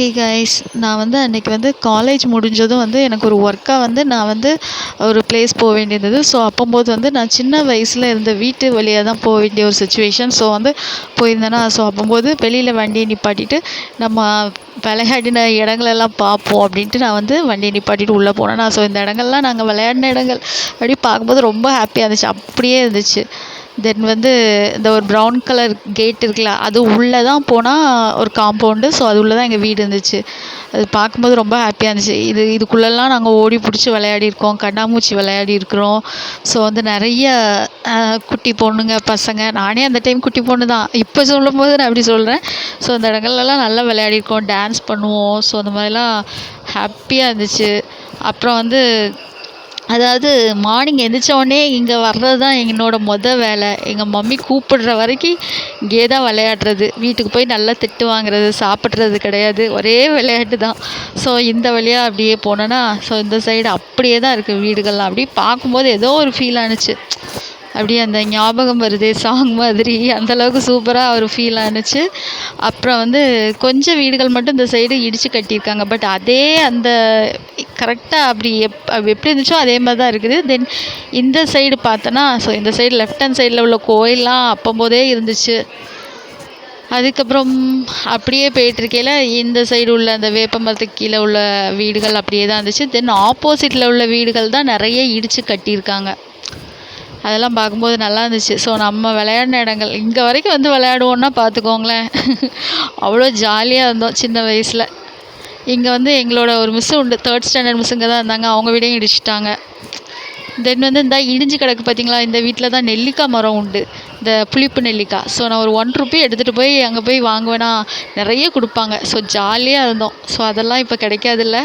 Hey guys, நான் அன்னைக்கு college முடிஞ்சதும் எனக்கு ஒரு ஒர்க்காக நான் ஒரு பிளேஸ் போக வேண்டியிருந்தது. ஸோ அப்போது நான் சின்ன வயசில் இருந்த வீட்டு வழியாக தான் போக வேண்டிய ஒரு சுச்சுவேஷன். ஸோ போயிருந்தேன்னா, ஸோ அப்போது வெளியில் வண்டியை நிப்பாட்டிட்டு நம்ம விளையாடின இடங்களெல்லாம் பார்ப்போம் அப்படின்ட்டு நான் வண்டியை நிப்பாட்டிட்டு உள்ளே போனேன்னா, ஸோ இந்த இடங்கள்லாம் நாங்கள் விளையாடின இடங்கள் அப்படி பார்க்கும்போது ரொம்ப ஹாப்பியாக இருந்துச்சு. அப்படியே இருந்துச்சு. தென் இந்த ஒரு ப்ரௌன் கலர் கேட் இருக்குல்ல, அது உள்ளே தான் போனால் ஒரு காம்பவுண்டு. ஸோ அது உள்ளே தான் எங்கள் வீடு இருந்துச்சு. அது பார்க்கும்போது ரொம்ப ஹாப்பியாக இருந்துச்சு. இதுக்குள்ளெல்லாம் நாங்கள் ஓடி பிடிச்சி விளையாடிருக்கோம், கண்ணாமூச்சி விளையாடிருக்கிறோம். ஸோ நிறைய குட்டி பொண்ணுங்க, பசங்க, நானே அந்த டைம் குட்டி பொண்ணு தான். இப்போ சொல்லும்போது நான் அப்படி சொல்கிறேன். ஸோ அந்த இடங்கள்லாம் நல்லா விளையாடிருக்கோம், டான்ஸ் பண்ணுவோம். ஸோ அந்த மாதிரிலாம் ஹாப்பியாக இருந்துச்சு. அப்புறம் அதாவது மார்னிங் எந்திரிச்சோடனே இங்கே வர்றது தான் என்னோடய வேலை. எங்கள் மம்மி கூப்பிடுற வரைக்கும் இங்கேயே தான் விளையாடுறது. வீட்டுக்கு போய் நல்லா திட்டு வாங்குறது, சாப்பிட்றது கிடையாது. ஒரே விளையாட்டு தான். ஸோ இந்த வழியாக அப்படியே போனோன்னா, ஸோ இந்த சைடு அப்படியே தான் இருக்குது வீடுகள்லாம். அப்படியே பார்க்கும்போது ஏதோ ஒரு ஃபீல் ஆணுச்சு. அப்படியே அந்த ஞாபகம் வருது சாங் மாதிரி. அந்தளவுக்கு சூப்பராக ஒரு ஃபீல் ஆணுச்சு. அப்புறம் கொஞ்சம் வீடுகள் மட்டும் இந்த சைடு இடித்து கட்டியிருக்காங்க. பட் அதே அந்த கரெக்டாக அப்படி எப்படி இருந்துச்சோ அதே மாதிரி தான் இருக்குது. தென் இந்த சைடு பார்த்தோன்னா, ஸோ இந்த சைடு லெஃப்ட் ஹேண்ட் சைடில் உள்ள கோயிலெலாம் அப்போதே இருந்துச்சு. அதுக்கப்புறம் அப்படியே போயிட்டுருக்கையில் இந்த சைடு உள்ள அந்த வேப்ப மரத்துக்கு கீழே உள்ள வீடுகள் அப்படியே தான் இருந்துச்சு. தென் ஆப்போசிட்டில் உள்ள வீடுகள் தான் நிறைய இடித்து கட்டியிருக்காங்க. அதெல்லாம் பார்க்கும்போது நல்லா இருந்துச்சு. ஸோ நம்ம விளையாடின இடங்கள் இங்கே வரைக்கும் விளையாடுவோன்னா பார்த்துக்கோங்களேன். அவ்வளோ ஜாலியாக இருந்தோம் சின்ன வயசில். இங்கே எங்களோட ஒரு மிஸ்ஸு உண்டு, 3rd ஸ்டாண்டர்ட் மிஸ்ஸுங்க தான் இருந்தாங்க. அவங்க வீடையும் இடிச்சிட்டாங்க. தென் இந்த இடிஞ்சு கிடக்கு பார்த்தீங்களா, இந்த வீட்டில் தான் நெல்லிக்காய் மரம் உண்டு, இந்த புளிப்பு நெல்லிக்காய். ஸோ நான் ஒரு 1 ரூபி எடுத்துகிட்டு போய் அங்கே போய் வாங்குவேன்னா நிறைய கொடுப்பாங்க. ஸோ ஜாலியாக இருந்தோம். ஸோ அதெல்லாம் இப்போ கிடைக்காதில்ல.